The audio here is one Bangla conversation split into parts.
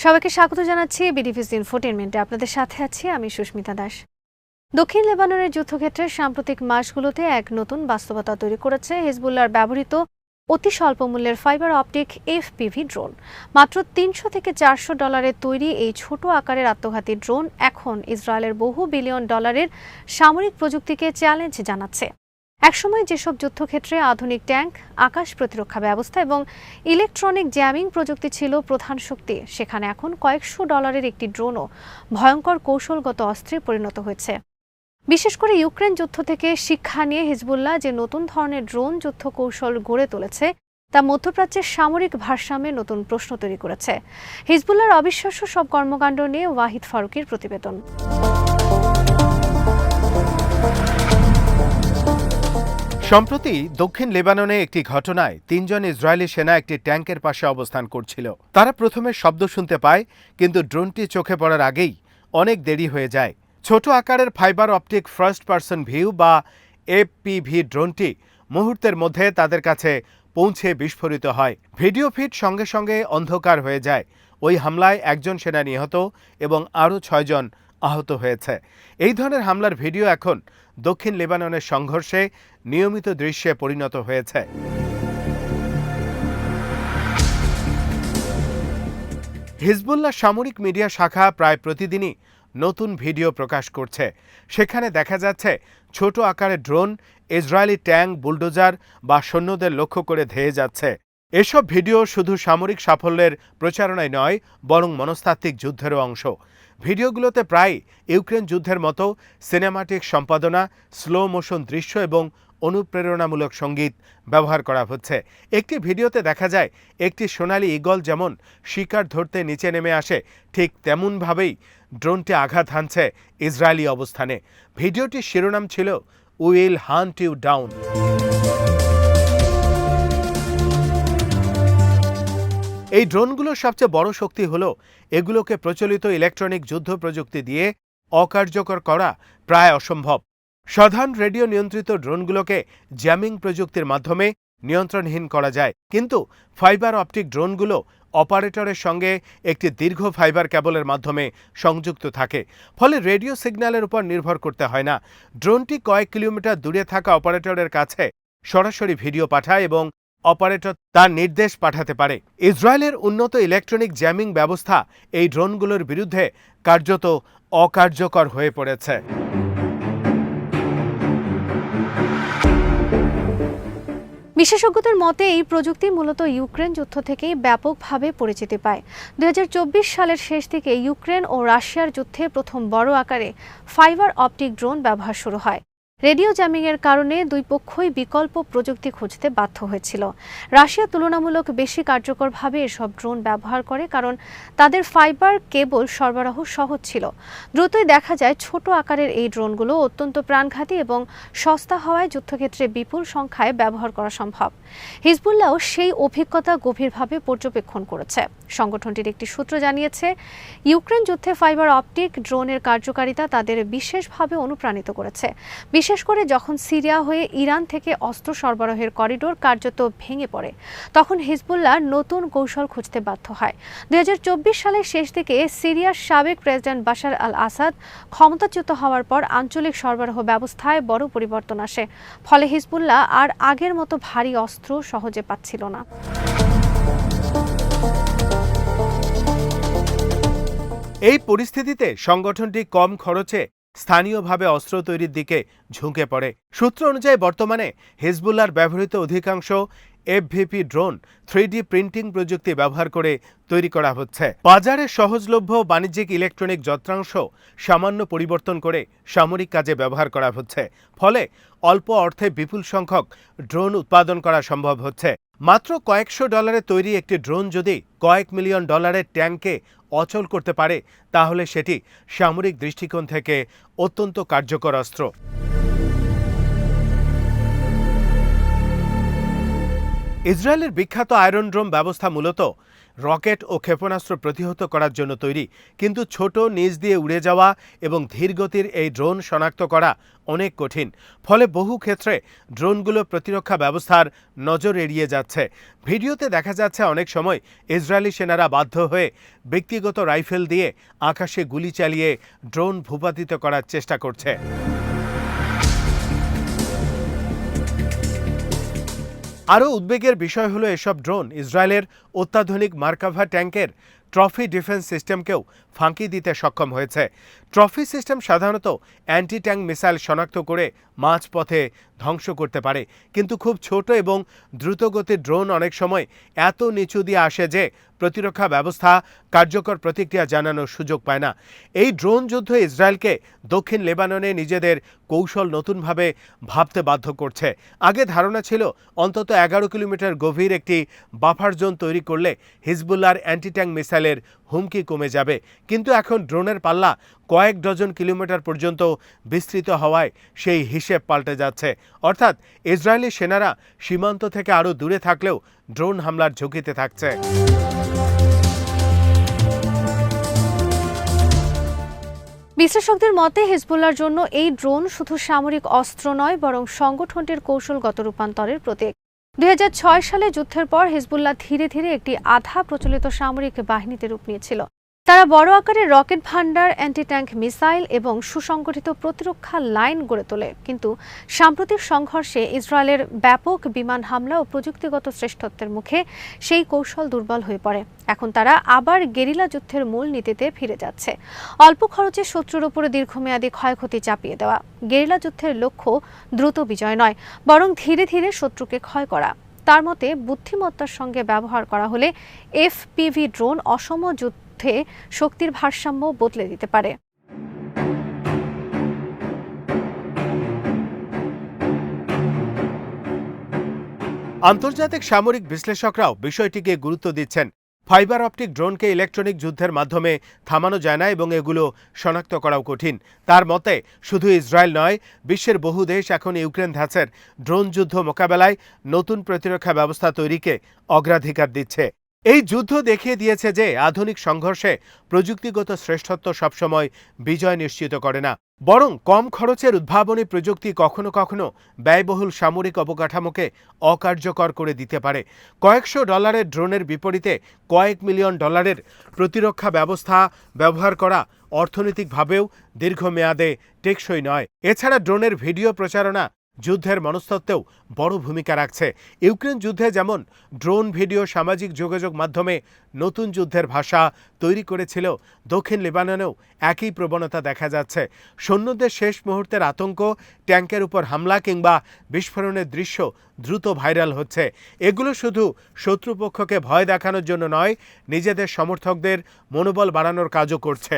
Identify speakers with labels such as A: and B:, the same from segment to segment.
A: সবাইকে স্বাগত জানাচ্ছি বিডিভিস ইনফোটেইনমেন্টে। আপনাদের সাথে আছি আমি সুস্মিতা দাস। দক্ষিণ লেবাননের যুদ্ধক্ষেত্রের সাম্প্রতিক মাসগুলোতে এক নতুন বাস্তবতা তৈরি করেছে হিজবুল্লাহর ব্যবহৃত অতি স্বল্প মূল্যের ফাইবার অপটিক এফপিভি ড্রোন। মাত্র $300-400 তৈরি এই ছোট আকারের আত্মঘাতী ড্রোন এখন ইসরায়েলের বহু বিলিয়ন ডলারের সামরিক প্রযুক্তিকে চ্যালেঞ্জ জানাচ্ছে। একসময় যেসব যুদ্ধক্ষেত্রে আধুনিক ট্যাঙ্ক, আকাশ প্রতিরক্ষা ব্যবস্থা এবং ইলেকট্রনিক জ্যামিং প্রযুক্তি ছিল প্রধান শক্তি, সেখানে এখন কয়েকশো ডলারের একটি ড্রোনও ভয়ঙ্কর কৌশলগত অস্ত্রে পরিণত হয়েছে। বিশেষ করে ইউক্রেন যুদ্ধ থেকে শিক্ষা নিয়ে হিজবুল্লাহ যে নতুন ধরনের ড্রোন যুদ্ধ কৌশল গড়ে তুলেছে তা মধ্যপ্রাচ্যের সামরিক ভারসাম্যে নতুন প্রশ্ন তৈরি করেছে। হিজবুল্লাহর অবিশ্বাস্য সব কর্মকাণ্ড নিয়ে ওয়াহিদ ফারুকীর প্রতিবেদন।
B: সম্প্রতি দক্ষিণ লেবাননে একটি ঘটনায় ৩ জন ইসরায়েলি সেনা একটি ট্যাঙ্কের পাশে অবস্থান করছিল। তারা প্রথমে শব্দ শুনতে পায়, কিন্তু ড্রোনটি চোখে পড়ার আগেই অনেক দেরি হয়ে যায়। ছোট আকারের fibre optic first person view বা এফপিভি ড্রোনটি মুহূর্তের মধ্যে তাদের কাছে পৌঁছে বিস্ফোরিত হয়। ভিডিও ফিড সঙ্গে সঙ্গে অন্ধকার হয়ে যায়। ওই হামলায় একজন সেনা নিহত এবং আরও ৬ জন আহত হয়েছে। এই ধরনের হামলার ভিডিও এখন দক্ষিণ লেবাননের সংঘর্ষে নিয়মিত দৃশ্যে পরিণত হয়েছে। হিজবুল্লাহ সামরিক মিডিয়া শাখা প্রায় প্রতিদিনই নতুন ভিডিও প্রকাশ করছে। সেখানে দেখা যাচ্ছে ছোট আকারের ড্রোন ইসরায়েলি ট্যাঙ্ক, বুলডোজার বা সৈন্যদের লক্ষ্য করে ধেয়ে যাচ্ছে। এসব ভিডিও শুধু সামরিক সাফল্যের প্রচারণায় নয়, বরং মনস্তাত্ত্বিক যুদ্ধেরও অংশ। ভিডিওগুলোতে প্রায় ইউক্রেন যুদ্ধের মতো সিনেমাটিক সম্পাদনা, স্লো মোশন দৃশ্য এবং অনুপ্রেরণামূলক সঙ্গীত ব্যবহার করা হচ্ছে। একটি ভিডিওতে দেখা যায় একটি সোনালী ঈগল যেমন শিকার ধরতে নিচে নেমে আসে, ঠিক তেমনভাবেই ড্রোনটি আঘাত হানছে ইসরায়েলি অবস্থানে। ভিডিওটির শিরোনাম ছিল উইল হান্ট ইউ ডাউন। এই ড্রোনগুলোর সবচেয়ে বড় শক্তি হল এগুলোকে প্রচলিত ইলেকট্রনিক যুদ্ধ প্রযুক্তি দিয়ে অকার্যকর করা প্রায় অসম্ভব। সাধারণ রেডিও নিয়ন্ত্রিত ড্রোনগুলোকে জ্যামিং প্রযুক্তির মাধ্যমে নিয়ন্ত্রণহীন করা যায়, কিন্তু ফাইবার অপটিক ড্রোনগুলো অপারেটরের সঙ্গে একটি দীর্ঘ ফাইবার কেবলের মাধ্যমে সংযুক্ত থাকে। ফলে রেডিও সিগন্যালের উপর নির্ভর করতে হয় না। ড্রোনটি কয়েক কিলোমিটার দূরে থাকা অপারেটরের কাছে সরাসরি ভিডিও পাঠায় এবং অপারেটর তার নির্দেশ পাঠাতে পারে। ইসরায়েলের উন্নত ইলেকট্রনিক জ্যামিং ব্যবস্থা এই ড্রোনগুলোর বিরুদ্ধে কার্যত অকার্যকর হয়ে পড়েছে।
A: বিশেষজ্ঞদের মতে এই প্রযুক্তি মূলত ইউক্রেন যুদ্ধ থেকেই ব্যাপকভাবে পরিচিতি পায়। ২০২৪ সালের শেষ দিকে ইউক্রেন ও রাশিয়ার যুদ্ধে প্রথম বড় আকারে ফাইবার অপটিক ড্রোন ব্যবহার শুরু হয়। রেডিও জ্যামিংয়ের কারণে দুই পক্ষই বিকল্প প্রযুক্তি খুঁজতে বাধ্য হয়েছিল। রাশিয়া তুলনামূলক বেশি কার্যকরভাবে এসব ড্রোন ব্যবহার করে, কারণ তাদের ফাইবার কেবল সরবরাহ সহজ ছিল। দ্রুতই দেখা যায় ছোট আকারের এই ড্রোনগুলো অত্যন্ত প্রাণঘাতী এবং সস্তা হওয়ায় যুদ্ধক্ষেত্রে বিপুল সংখ্যায় ব্যবহার করা সম্ভব। হিজবুল্লাহও সেই অভিজ্ঞতা গভীরভাবে পর্যবেক্ষণ করেছে। সংগঠনটির একটি সূত্র জানিয়েছে, ইউক্রেন যুদ্ধে ফাইবার অপটিক ড্রোনের কার্যকারিতা তাদের বিশেষভাবে অনুপ্রাণিত করেছে, বিশেষ করে যখন সিরিয়া হয়ে ইরান থেকে অস্ত্র সরবরাহের করিডোর কার্যত ভেঙে পড়ে। তখন হিজবুল্লাহ নতুন কৌশল খুঁজতে বাধ্য হয়। ২০২৪ সালের শেষ দিকে সিরিয়ার সাবেক প্রেসিডেন্ট বাশার আল আসাদ ক্ষমতাচ্যুত হওয়ার পর আঞ্চলিক সরবরাহ ব্যবস্থায় বড় পরিবর্তন আসে। ফলে হিজবুল্লাহ আর আগের মতো ভারী অস্ত্র সহজে পাচ্ছিল না।
B: এই পরিস্থিতিতে সংগঠনটি কম খরচে স্থানীয়ভাবে অস্ত্র তৈরির দিকে ঝুঁকে পড়ে। সূত্র অনুযায়ী বর্তমানে হিজবুল্লাহর ব্যবহৃত অধিকাংশ এফভিপি ড্রোন 3D প্রিন্টিং প্রযুক্তি ব্যবহার করে তৈরি করা হচ্ছে। বাজারে সহজলভ্য বাণিজ্যিক ইলেকট্রনিক যন্ত্রাংশ সামান্য পরিবর্তন করে সামরিক কাজে ব্যবহার করা হচ্ছে। ফলে অল্প অর্থে বিপুল সংখ্যক ড্রোন উৎপাদন করা সম্ভব হচ্ছে। মাত্র কয়েকশো ডলারে তৈরি একটি ড্রোন যদি কয়েক মিলিয়ন ডলারের ট্যাঙ্কে অচল করতে পারে, তাহলে সেটি সামরিক দৃষ্টিকোণ থেকে অত্যন্ত কার্যকর অস্ত্র। ইসরায়েলের বিখ্যাত আয়রন ড্রোম ব্যবস্থা মূলত রকেট ও ক্ষেপণাস্ত্র প্রতিহত করার জন্য তৈরি, কিন্তু ছোট নিচ দিয়ে উড়ে যাওয়া এবং ধীরগতির এই ড্রোন শনাক্ত করা অনেক কঠিন। ফলে বহু ক্ষেত্রে ড্রোনগুলো প্রতিরক্ষা ব্যবস্থার নজর এড়িয়ে যাচ্ছে। ভিডিওতে দেখা যাচ্ছে অনেক সময় ইসরায়েলি সেনারা বাধ্য হয়ে ব্যক্তিগত রাইফেল দিয়ে আকাশে গুলি চালিয়ে ড্রোন ভূপাতিত করার চেষ্টা করছে। আরও উদ্বেগের বিষয় হলো এসব ড্রোন ইসরায়েলের অত্যাধুনিক মার্কাভা ট্যাঙ্কের ট্রফি ডিফেন্স সিস্টেমকেও ফাঁকি দিতে সক্ষম হয়েছে। ট্রফি সিস্টেম সাধারণত অ্যান্টি ট্যাঙ্ক মিসাইল শনাক্ত করে মাঝপথে ধ্বংস করতে পারে, কিন্তু খুব ছোট এবং দ্রুতগতির ড্রোন অনেক সময় এত নিচু দিয়ে আসে যে প্রতিরক্ষা ব্যবস্থা কার্যকর প্রতিক্রিয়া জানানোর সুযোগ পায় না। এই ড্রোন যুদ্ধ ইসরায়েলকে দক্ষিণ লেবাননে নিজেদের কৌশল নতুনভাবে ভাবতে বাধ্য করছে। আগে ধারণা ছিল অন্তত 11 কিলোমিটার গভীর একটি বাফার জোন তৈরি করলে হিজবুল্লাহর অ্যান্টি ট্যাঙ্ক মিসাইলের হুমকি কমে যাবে, কিন্তু এখন ড্রোনের পাল্লা কয়েক ডজন কিলোমিটার পর্যন্ত বিস্তৃত হওয়ায় সেই হিসেব পাল্টে যাচ্ছে। অর্থাৎ ইসরায়েলি সেনারা সীমান্ত থেকে আরও দূরে থাকলেও ড্রোন হামলার ঝুঁকিতে থাকছে।
A: বিশ্লেষকদের মতে হিজবুল্লাহর জন্য এই ড্রোন শুধু সামরিক অস্ত্র নয়, বরং সংগঠনটির কৌশলগত রূপান্তরের প্রতীক। 2006 সালে যুদ্ধের পর হিজবুল্লাহ ধীরে ধীরে একটি আধা প্রচলিত সামরিক বাহিনীতে রূপ নিয়েছিল। তারা বড় আকারের রকেট ভান্ডার, অ্যান্টি ট্যাঙ্ক মিসাইল এবং সুসংগঠিত প্রতিরক্ষা লাইন গড়ে তোলে, কিন্তু সাম্প্রতিক সংঘর্ষে ইসরায়েলের ব্যাপক বিমান হামলা ও প্রযুক্তিগত শ্রেষ্ঠত্বের মুখে সেই কৌশল দুর্বল হয়ে পড়ে। এখন তারা আবার গেরিলা যুদ্ধের মূল নীতিতে ফিরে যাচ্ছে, অল্প খরচে শত্রুর উপরে দীর্ঘমেয়াদী ক্ষয়ক্ষতি চাপিয়ে দেওয়া। গেরিলা যুদ্ধের লক্ষ্য দ্রুত বিজয় নয়, বরং ধীরে ধীরে শত্রুকে ক্ষয় করা। তার মতে বুদ্ধিমত্তার সঙ্গে ব্যবহার করা হলে এফপিভি ড্রোন অসম যুদ্ধে শক্তির ভারসাম্য বদলে দিতে পারে।
B: আন্তর্জাতিক সামরিক বিশ্লেষকরাও বিষয়টিকে গুরুত্ব দিচ্ছেন। ফাইবার অপটিক ড্রোনকে ইলেকট্রনিক যুদ্ধের মাধ্যমে থামানো যায় না এবং এগুলো শনাক্ত করাও কঠিন। তার মতে শুধু ইসরায়েল নয়, বিশ্বের বহু দেশ এখন ইউক্রেন ধাঁচের ড্রোন যুদ্ধ মোকাবেলায় নতুন প্রতিরক্ষা ব্যবস্থা তৈরিকে অগ্রাধিকার দিচ্ছে। এই যুদ্ধ দেখিয়ে দিয়েছে যে আধুনিক সংঘর্ষে প্রযুক্তিগত শ্রেষ্ঠত্ব সবসময় বিজয় নিশ্চিত করে না, বরং কম খরচের উদ্ভাবনী প্রযুক্তি কখনো কখনো ব্যয়বহুল সামরিক অবকাঠামোকে অকার্যকর করে দিতে পারে। কয়েকশো ডলারের ড্রোনের বিপরীতে কয়েক মিলিয়ন ডলারের প্রতিরক্ষা ব্যবস্থা ব্যবহার করা অর্থনৈতিকভাবেও দীর্ঘমেয়াদে টেকসই নয়। এছাড়া ড্রোনের ভিডিও প্রচারণা যুদ্ধের মনস্তত্ত্বেও বড় ভূমিকা রাখছে। ইউক্রেন যুদ্ধে যেমন ড্রোন ভিডিও সামাজিক যোগাযোগ মাধ্যমে নতুন যুদ্ধের ভাষা তৈরি করেছিল, দক্ষিণ লেবাননেও একই প্রবণতা দেখা যাচ্ছে। সৈন্যদের শেষ মুহূর্তের আতঙ্ক, ট্যাঙ্কের উপর হামলা কিংবা বিস্ফোরণের দৃশ্য দ্রুত ভাইরাল হচ্ছে। এগুলো শুধু শত্রুপক্ষকে ভয় দেখানোর জন্য নয়, নিজেদের সমর্থকদের মনোবল বাড়ানোর কাজও করছে।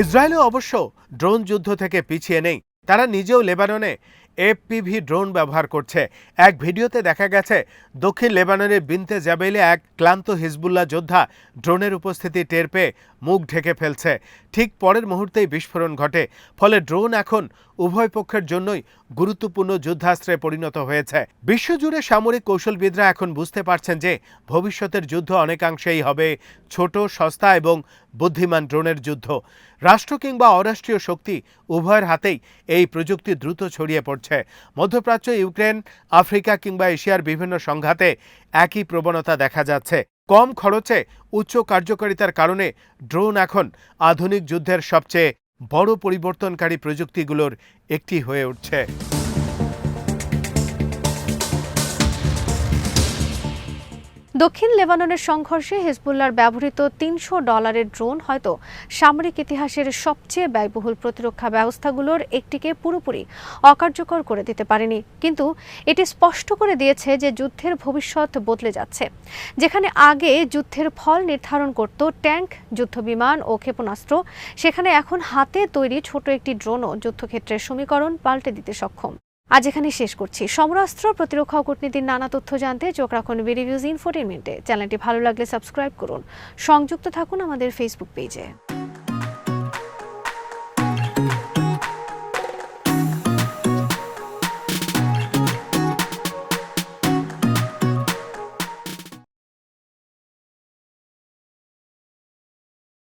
B: ইসরায়েলও অবশ্য ড্রোন যুদ্ধ থেকে পিছিয়ে নেই। তারা নিজেও লেবাননে এফপিভি ড্রোন ব্যবহার করছে। এক ভিডিওতে দেখা গেছে দক্ষিণ লেবাননের বিনতে জাবেলে এক ক্লান্ত হিজবুল্লাহ যোদ্ধা ড্রোনের উপস্থিতি টের পেয়ে মুখ ঢেকে ফেলছে। ঠিক পরের মুহূর্তেই বিস্ফোরণ ঘটে। ফলে ড্রোন এখন উভয় পক্ষের জন্যই গুরুত্বপূর্ণ যুদ্ধাস্ত্রে পরিণত হয়েছে। বিশ্বজুড়ে সামরিক কৌশলবিদরা এখন বুঝতে পারছেন যে ভবিষ্যতের যুদ্ধ অনেকাংশেই হবে ছোট, সস্তা এবং বুদ্ধিমান ড্রোনের যুদ্ধ। রাষ্ট্র কিংবা অরাষ্ট্রীয় শক্তি উভয়ের হাতেই এই প্রযুক্তি দ্রুত ছড়িয়ে পড়ছে। মধ্যপ্রাচ্য, ইউক্রেন, আফ্রিকা কিংবা এশিয়ার বিভিন্ন সংঘাতে একই প্রবণতা দেখা যাচ্ছে। কম খরচে উচ্চ কার্যকারিতার কারণে ড্রোন এখন আধুনিক যুদ্ধের সবচেয়ে বড় পরিবর্তনকারী প্রযুক্তিগুলোর একটি হয়ে উঠছে।
A: দক্ষিণ লেবাননের সংঘর্ষে হিজবুল্লাহর ব্যবহৃত $300 ড্রোন হয়তো সামরিক ইতিহাসের সবচেয়ে ব্যয়বহুল প্রতিরক্ষা ব্যবস্থাগুলোর একটিকে পুরোপুরি অকার্যকর করে দিতে পারেনি, কিন্তু এটি স্পষ্ট করে দিয়েছে যে যুদ্ধের ভবিষ্যৎ বদলে যাচ্ছে। যেখানে আগে যুদ্ধের ফল নির্ধারণ করত ট্যাঙ্ক, যুদ্ধবিমান ও ক্ষেপণাস্ত্র, সেখানে এখন হাতে তৈরি ছোট একটি ড্রোনও যুদ্ধক্ষেত্রের সমীকরণ পাল্টে দিতে সক্ষম। আজ এখানে শেষ করছি। সমরাস্ত্র, প্রতিরক্ষা ও কূটনীতির নানা তথ্য জানতে চোখ রাখুন বিডি নিউজ ইনফোটেইনমেন্টে। চ্যানেলটি ভালো লাগলে সাবস্ক্রাইব করুন। সংযুক্ত থাকুন আমাদের ফেসবুক পেজে।